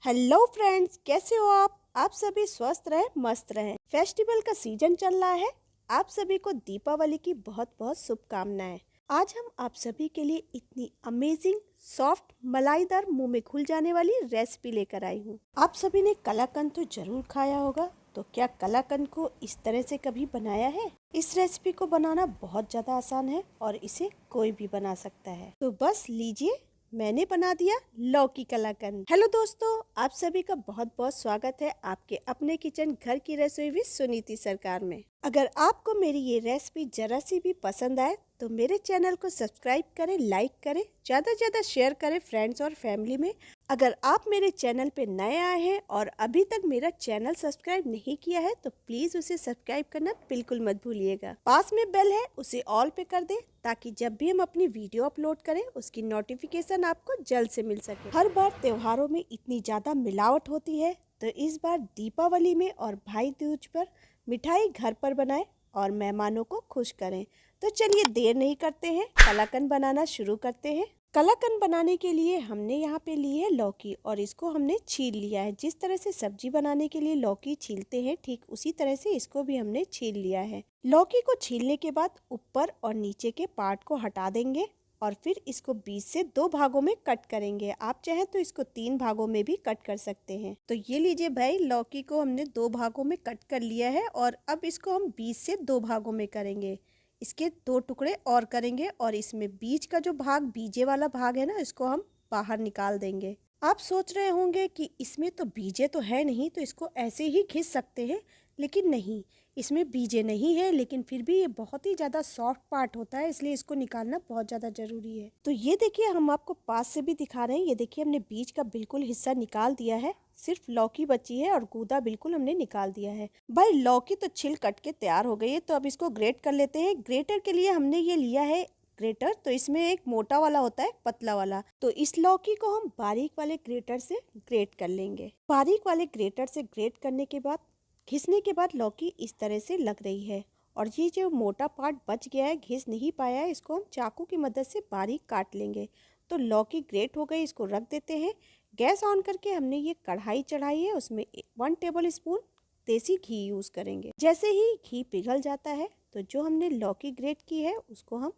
Hello friends, कैसे हो आप सभी स्वस्थ रहे, मस्त रहे। फेस्टिवल का सीजन चल रहा है। आप सभी को दीपावली की बहुत बहुत शुभकामनाएं। आज हम आप सभी के लिए इतनी अमेजिंग सॉफ्ट मलाईदार मुंह में घुल जाने वाली रेसिपी लेकर आई हूँ। आप सभी ने कलाकंद तो जरूर खाया होगा, तो क्या कलाकंद को इस तरह से कभी बनाया है? इस रेसिपी को बनाना बहुत ज़्यादा आसान है और इसे कोई भी बना सकता है। तो बस लीजिए, मैंने बना दिया लौकी कलाकंद। हेलो दोस्तों, आप सभी का बहुत बहुत स्वागत है आपके अपने किचन घर की रसोई विद सुनीति सरकार में। अगर आपको मेरी ये रेसिपी जरा सी भी पसंद आए तो मेरे चैनल को सब्सक्राइब करें, लाइक करें, ज़्यादा से ज़्यादा शेयर करें फ्रेंड्स और फैमिली में। अगर आप मेरे चैनल पे नए आए हैं और अभी तक मेरा चैनल सब्सक्राइब नहीं किया है तो प्लीज़ उसे सब्सक्राइब करना बिल्कुल मत भूलिएगा। पास में बेल है, उसे ऑल पे कर दें ताकि जब भी हम अपनी वीडियो अपलोड करें उसकी नोटिफिकेशन आपको जल्द से मिल सके। हर बार त्योहारों में इतनी ज़्यादा मिलावट होती है, तो इस बार दीपावली में और भाई दूज पर मिठाई घर पर बनाएं और मेहमानों को खुश करें। तो चलिए देर नहीं करते हैं, कलाकंद बनाना शुरू करते हैं। कलाकंद बनाने के लिए हमने यहाँ पे ली है लौकी और इसको हमने छील लिया है। जिस तरह से सब्जी बनाने के लिए लौकी छीलते हैं, ठीक उसी तरह से इसको भी हमने छील लिया है। लौकी को छीलने के बाद ऊपर और नीचे के पार्ट को हटा देंगे और फिर इसको बीच से 2 भागों में कट करेंगे। आप चाहें तो इसको 3 भागों में भी कट कर सकते हैं। तो ये लीजिए भाई, लौकी को हमने 2 भागों में कट कर लिया है और अब इसको हम बीच से 2 भागों में करेंगे। इसके 2 टुकड़े और करेंगे और इसमें बीच का जो भाग, बीजे वाला भाग है ना, इसको हम बाहर निकाल देंगे। आप सोच रहे होंगे कि इसमें तो बीजे तो है नहीं, तो इसको ऐसे ही घिस सकते हैं, लेकिन नहीं, इसमें बीजे नहीं है, लेकिन फिर भी ये बहुत ही ज़्यादा सॉफ्ट पार्ट होता है, इसलिए इसको निकालना बहुत ज़्यादा ज़रूरी है। तो ये देखिए, हम आपको पास से भी दिखा रहे हैं। ये देखिए, हमने बीज का बिल्कुल हिस्सा निकाल दिया है, सिर्फ लौकी बची है और गूदा बिल्कुल हमने निकाल दिया है। भाई लौकी तो छिल कट के तैयार हो गई है, तो अब इसको ग्रेट कर लेते हैं। ग्रेटर के लिए हमने ये लिया है ग्रेटर, तो इसमें एक मोटा वाला होता है, पतला वाला। तो इस लौकी को हम बारीक वाले ग्रेटर से ग्रेट कर लेंगे। बारीक वाले ग्रेटर से ग्रेट करने के बाद, घिसने के बाद लौकी इस तरह से लग रही है और ये जो मोटा पार्ट बच गया है, घिस नहीं पाया है, इसको हम चाकू की मदद से बारीक काट लेंगे। तो लौकी ग्रेट हो गई, इसको रख देते हैं। गैस ऑन करके हमने ये कढ़ाई चढ़ाई है, उसमें 1 टेबल स्पून देसी घी यूज़ करेंगे। जैसे ही घी पिघल जाता है तो जो हमने लौकी ग्रेट की है उसको हम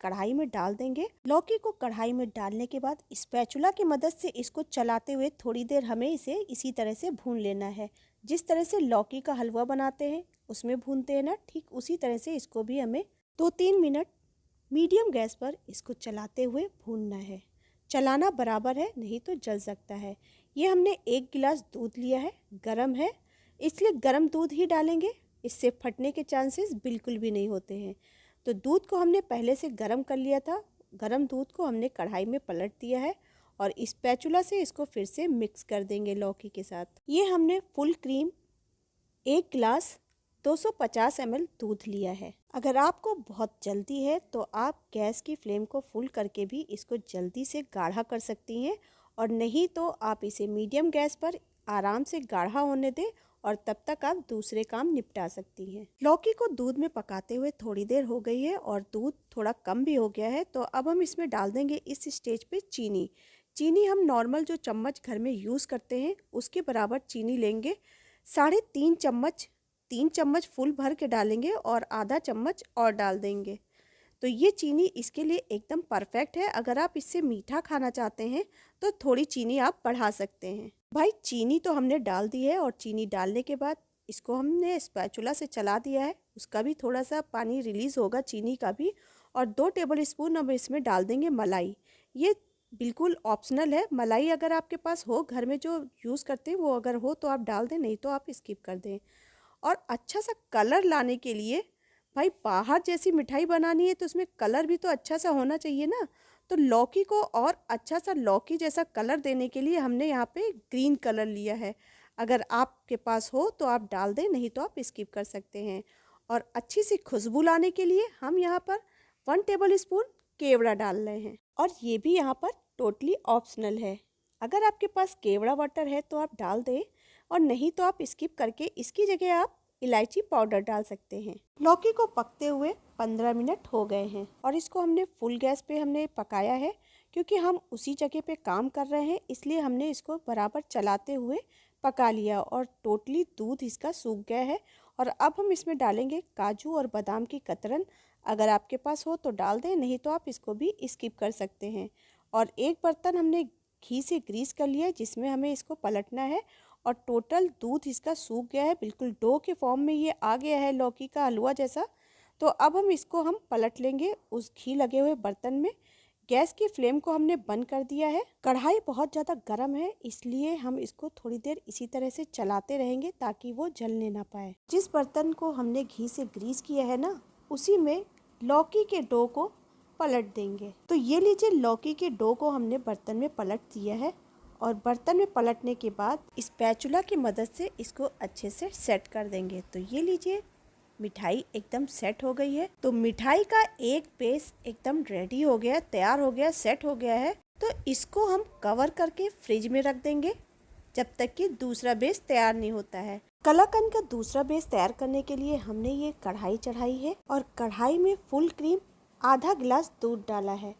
कढ़ाई में डाल देंगे। लौकी को कढ़ाई में डालने के बाद स्पैचुला की मदद से इसको चलाते हुए थोड़ी देर हमें इसे इसी तरह से भून लेना है। जिस तरह से लौकी का हलवा बनाते हैं उसमें भूनते हैं ना, ठीक उसी तरह से इसको भी हमें 2-3 मिनट मीडियम गैस पर इसको चलाते हुए भूनना है। चलाना बराबर है, नहीं तो जल सकता है। ये हमने 1 गिलास दूध लिया है, गरम है, इसलिए गरम दूध ही डालेंगे, इससे फटने के चांसेस बिल्कुल भी नहीं होते हैं। तो दूध को हमने पहले से गरम कर लिया था। गरम दूध को हमने कढ़ाई में पलट दिया है और स्पैचुला से इसको फिर से मिक्स कर देंगे लौकी के साथ। ये हमने फुल क्रीम 1 गिलास 250 ml दूध लिया है। अगर आपको बहुत जल्दी है तो आप गैस की फ्लेम को फुल करके भी इसको जल्दी से गाढ़ा कर सकती हैं, और नहीं तो आप इसे मीडियम गैस पर आराम से गाढ़ा होने दें और तब तक आप दूसरे काम निपटा सकती हैं। लौकी को दूध में पकाते हुए थोड़ी देर हो गई है और दूध थोड़ा कम भी हो गया है, तो अब हम इसमें डाल देंगे इस स्टेज पे चीनी। चीनी हम नॉर्मल जो चम्मच घर में यूज़ करते हैं उसके बराबर चीनी लेंगे। 3.5 चम्मच, 3 चम्मच फुल भर के डालेंगे और आधा चम्मच और डाल देंगे। तो ये चीनी इसके लिए एकदम परफेक्ट है। अगर आप इससे मीठा खाना चाहते हैं तो थोड़ी चीनी आप बढ़ा सकते हैं। भाई चीनी तो हमने डाल दी है और चीनी डालने के बाद इसको हमने स्पैचुला से चला दिया है, उसका भी थोड़ा सा पानी रिलीज़ होगा, चीनी का भी। और 2 टेबल स्पून अब इसमें डाल देंगे मलाई। ये बिल्कुल ऑप्शनल है। मलाई अगर आपके पास हो, घर में जो यूज़ करते हैं वो अगर हो तो आप डाल दें, नहीं तो आप स्किप कर दें। और अच्छा सा कलर लाने के लिए, भाई बाहर जैसी मिठाई बनानी है तो उसमें कलर भी तो अच्छा सा होना चाहिए ना। तो लौकी को और अच्छा सा लौकी जैसा कलर देने के लिए हमने यहाँ पे ग्रीन कलर लिया है। अगर आपके पास हो तो आप डाल दें, नहीं तो आप स्किप कर सकते हैं। और अच्छी सी खुशबू लाने के लिए हम यहाँ पर 1 टेबल स्पून केवड़ा डाल रहे हैं, और ये भी यहाँ पर टोटली ऑप्शनल है। अगर आपके पास केवड़ा वाटर है तो आप डाल दें, और नहीं तो आप स्किप करके इसकी जगह आप इलायची पाउडर डाल सकते हैं। लौकी को पकते हुए 15 मिनट हो गए हैं और इसको हमने फुल गैस पे हमने पकाया है, क्योंकि हम उसी जगह पे काम कर रहे हैं, इसलिए हमने इसको बराबर चलाते हुए पका लिया और टोटली दूध इसका सूख गया है। और अब हम इसमें डालेंगे काजू और बादाम की कतरन। अगर आपके पास हो तो डाल दें, नहीं तो आप इसको भी स्किप कर सकते हैं। और एक बर्तन हमने घी से ग्रीस कर लिया है जिसमें हमें इसको पलटना है। और टोटल दूध इसका सूख गया है, बिल्कुल डो के फॉर्म में ये आ गया है, लौकी का हलवा जैसा। तो अब हम पलट लेंगे उस घी लगे हुए बर्तन में। गैस की फ्लेम को हमने बंद कर दिया है। कढ़ाई बहुत ज़्यादा गर्म है, इसलिए हम इसको थोड़ी देर इसी तरह से चलाते रहेंगे ताकि वो जलने ना पाए। जिस बर्तन को हमने घी से ग्रीस किया है ना, उसी में लौकी के डो को पलट देंगे। तो ये लीजिए, लौकी के डो को हमने बर्तन में पलट दिया है। और बर्तन में पलटने के बाद स्पैचुला की मदद से इसको अच्छे से सेट कर देंगे। तो ये लीजिए, मिठाई एकदम सेट हो गई है। तो मिठाई का एक बेस एकदम रेडी हो गया, तैयार हो गया, सेट हो गया है। तो इसको हम कवर करके फ्रिज में रख देंगे जब तक कि दूसरा बेस तैयार नहीं होता है। कलाकंद का दूसरा बेस तैयार करने के लिए हमने ये कढ़ाई चढ़ाई है और कढ़ाई में फुल क्रीम आधा गिलास दूध डाला है।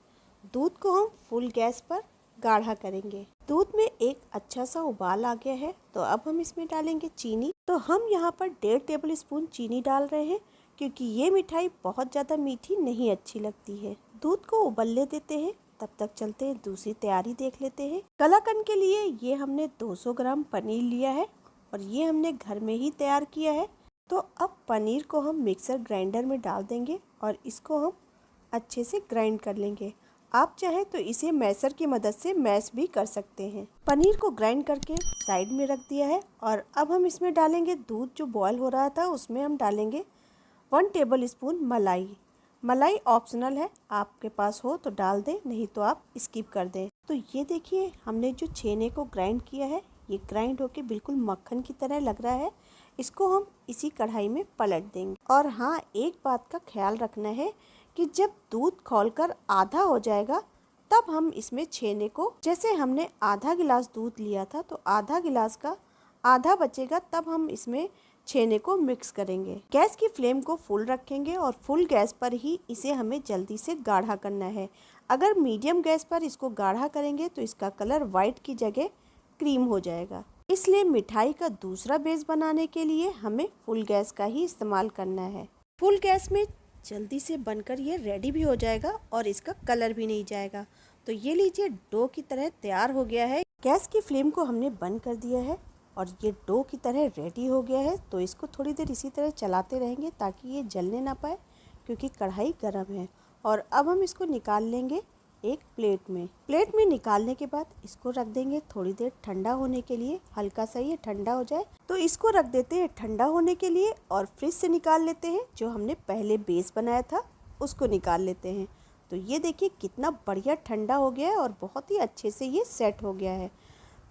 दूध को हम फुल गैस पर गाढ़ा करेंगे। दूध में एक अच्छा सा उबाल आ गया है, तो अब हम इसमें डालेंगे चीनी। तो हम यहाँ पर 1.5 टेबल स्पून चीनी डाल रहे हैं, क्योंकि ये मिठाई बहुत ज़्यादा मीठी नहीं अच्छी लगती है। दूध को उबलने देते हैं, तब तक चलते हैं दूसरी तैयारी देख लेते हैं। कलाकंद के लिए ये हमने 200 ग्राम पनीर लिया है और ये हमने घर में ही तैयार किया है। तो अब पनीर को हम मिक्सर ग्राइंडर में डाल देंगे और इसको हम अच्छे से ग्राइंड कर लेंगे। आप चाहे तो इसे मैसर की मदद से मैश भी कर सकते हैं। पनीर को ग्राइंड करके साइड में रख दिया है और अब हम इसमें डालेंगे दूध जो बॉयल हो रहा था, उसमें हम डालेंगे 1 टेबल स्पून मलाई। मलाई ऑप्शनल है, आपके पास हो तो डाल दें, नहीं तो आप स्किप कर दें। तो ये देखिए, हमने जो छेने को ग्राइंड किया है, ये ग्राइंड होके बिल्कुल मक्खन की तरह लग रहा है। इसको हम इसी कढ़ाई में पलट देंगे। और हाँ, एक बात का ख्याल रखना है कि जब दूध खौलकर आधा हो जाएगा, तब हम इसमें छेने को, जैसे हमने आधा गिलास दूध लिया था तो आधा गिलास का आधा बचेगा, तब हम इसमें छेने को मिक्स करेंगे। गैस की फ्लेम को फुल रखेंगे और फुल गैस पर ही इसे हमें जल्दी से गाढ़ा करना है। अगर मीडियम गैस पर इसको गाढ़ा करेंगे तो इसका कलर वाइट की जगह क्रीम हो जाएगा। इसलिए मिठाई का दूसरा बेस बनाने के लिए हमें फुल गैस का ही इस्तेमाल करना है। फुल गैस में जल्दी से बनकर ये रेडी भी हो जाएगा और इसका कलर भी नहीं जाएगा। तो ये लीजिए, डो की तरह तैयार हो गया है। गैस की फ्लेम को हमने बंद कर दिया है और ये डो की तरह रेडी हो गया है। तो इसको थोड़ी देर इसी तरह चलाते रहेंगे ताकि ये जलने ना पाए, क्योंकि कढ़ाई गर्म है। और अब हम इसको निकाल लेंगे एक प्लेट में। प्लेट में निकालने के बाद इसको रख देंगे थोड़ी देर ठंडा होने के लिए। हल्का सा ये ठंडा हो जाए तो इसको रख देते हैं ठंडा होने के लिए और फ्रिज से निकाल लेते हैं। जो हमने पहले बेस बनाया था उसको निकाल लेते हैं। तो ये देखिए, कितना बढ़िया ठंडा हो गया है और बहुत ही अच्छे से ये सेट हो गया है।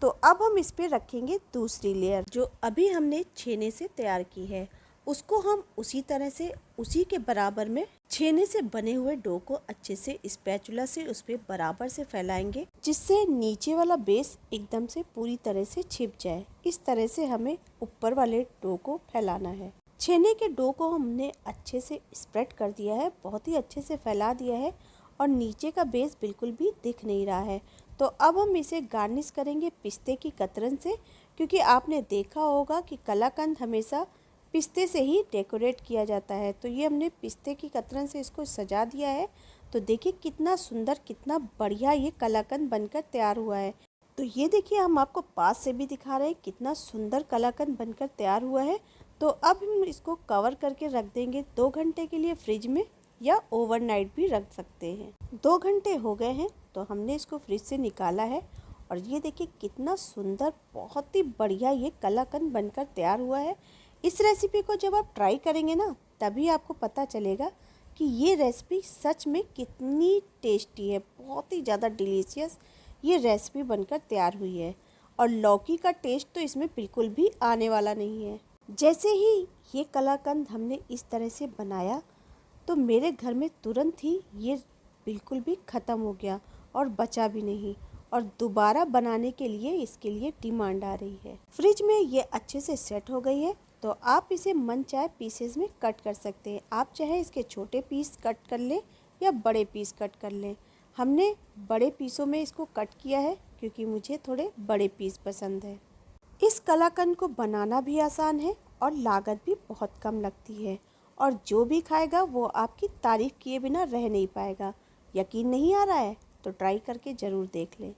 तो अब हम इस पे रखेंगे दूसरी लेयर जो अभी हमने छेने से तैयार की है। उसको हम उसी तरह से, उसी के बराबर में छेने से बने हुए डो को अच्छे से स्पैचुला से उस पे बराबर से फैलाएंगे, जिससे नीचे वाला बेस एकदम से पूरी तरह से छिप जाए। इस तरह से हमें ऊपर वाले डो को फैलाना है। छेने के डो को हमने अच्छे से स्प्रेड कर दिया है, बहुत ही अच्छे से फैला दिया है और नीचे का बेस बिल्कुल भी दिख नहीं रहा है। तो अब हम इसे गार्निश करेंगे पिस्ते की कतरन से, क्योंकि आपने देखा होगा कि कलाकंद हमेशा पिस्ते से ही डेकोरेट किया जाता है। तो ये हमने पिस्ते की कतरन से इसको सजा दिया है। तो देखिए कितना सुंदर, कितना बढ़िया ये कलाकंद बनकर तैयार हुआ है। तो ये देखिए, हम आपको पास से भी दिखा रहे हैं कितना सुंदर कलाकंद बनकर तैयार हुआ है। तो अब हम इसको कवर करके रख देंगे 2 घंटे के लिए फ्रिज में, या ओवरनाइट भी रख सकते हैं। 2 घंटे हो गए हैं तो हमने इसको फ्रिज से निकाला है और ये देखिए कितना सुंदर, बहुत ही बढ़िया ये कलाकंद बनकर तैयार हुआ है। इस रेसिपी को जब आप ट्राई करेंगे ना, तभी आपको पता चलेगा कि ये रेसिपी सच में कितनी टेस्टी है। बहुत ही ज़्यादा डिलीशियस ये रेसिपी बनकर तैयार हुई है और लौकी का टेस्ट तो इसमें बिल्कुल भी आने वाला नहीं है। जैसे ही ये कलाकंद हमने इस तरह से बनाया तो मेरे घर में तुरंत ही ये बिल्कुल भी ख़त्म हो गया और बचा भी नहीं, और दोबारा बनाने के लिए इसके लिए डिमांड आ रही है। फ्रिज में ये अच्छे से सेट हो गई है। तो आप इसे मन चाहे पीसेस में कट कर सकते हैं। आप चाहे इसके छोटे पीस कट कर लें या बड़े पीस कट कर लें। हमने बड़े पीसों में इसको कट किया है क्योंकि मुझे थोड़े बड़े पीस पसंद है। इस कलाकंद को बनाना भी आसान है और लागत भी बहुत कम लगती है और जो भी खाएगा वो आपकी तारीफ़ किए बिना रह नहीं पाएगा। यकीन नहीं आ रहा है तो ट्राई करके ज़रूर देख लें।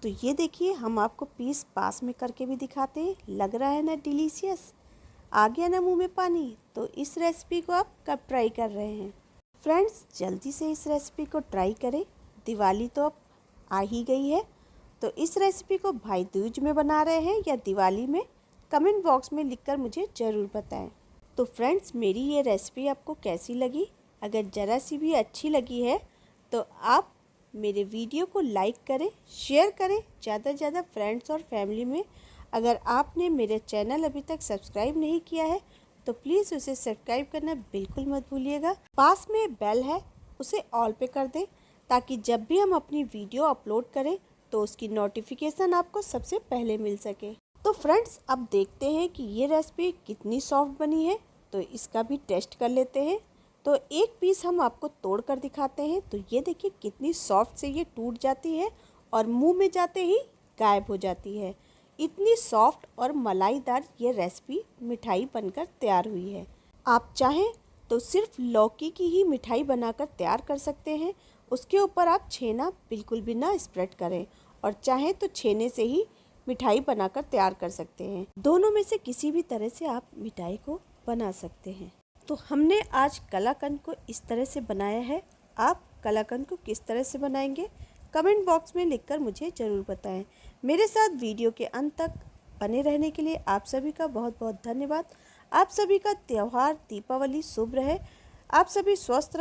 तो ये देखिए, हम आपको पीस पास में करके भी दिखाते हैं। लग रहा है ना डिलीशियस? आ गया ना मुंह में पानी? तो इस रेसिपी को आप कब ट्राई कर रहे हैं? फ्रेंड्स, जल्दी से इस रेसिपी को ट्राई करें। दिवाली तो अब आ ही गई है, तो इस रेसिपी को भाई दूज में बना रहे हैं या दिवाली में? कमेंट बॉक्स में लिखकर मुझे ज़रूर बताएं। तो फ्रेंड्स, मेरी ये रेसिपी आपको कैसी लगी? अगर ज़रा सी भी अच्छी लगी है तो आप मेरे वीडियो को लाइक करें, शेयर करें ज़्यादा से ज़्यादा फ्रेंड्स और फैमिली में। अगर आपने मेरे चैनल अभी तक सब्सक्राइब नहीं किया है तो प्लीज़ उसे सब्सक्राइब करना बिल्कुल मत भूलिएगा। पास में बेल है, उसे ऑल पे कर दें ताकि जब भी हम अपनी वीडियो अपलोड करें तो उसकी नोटिफिकेशन आपको सबसे पहले मिल सके। तो फ्रेंड्स, अब देखते हैं कि ये रेसिपी कितनी सॉफ्ट बनी है, तो इसका भी टेस्ट कर लेते हैं। तो एक पीस हम आपको तोड़ कर दिखाते हैं। तो ये देखिए कितनी सॉफ्ट से ये टूट जाती है और मुंह में जाते ही गायब हो जाती है। इतनी सॉफ्ट और मलाईदार ये रेसिपी मिठाई बनकर तैयार हुई है। आप चाहें तो सिर्फ लौकी की ही मिठाई बनाकर तैयार कर सकते हैं। उसके ऊपर आप छेना बिल्कुल भी ना स्प्रेड करें और चाहें तो छेने से ही मिठाई बनाकर तैयार कर सकते हैं। दोनों में से किसी भी तरह से आप मिठाई को बना सकते हैं। तो हमने आज कलाकंद को इस तरह से बनाया है। आप कलाकंद को किस तरह से बनाएंगे कमेंट बॉक्स में लिखकर मुझे ज़रूर बताएं। मेरे साथ वीडियो के अंत तक बने रहने के लिए आप सभी का बहुत बहुत धन्यवाद। आप सभी का त्यौहार दीपावली शुभ रहे। आप सभी स्वस्थ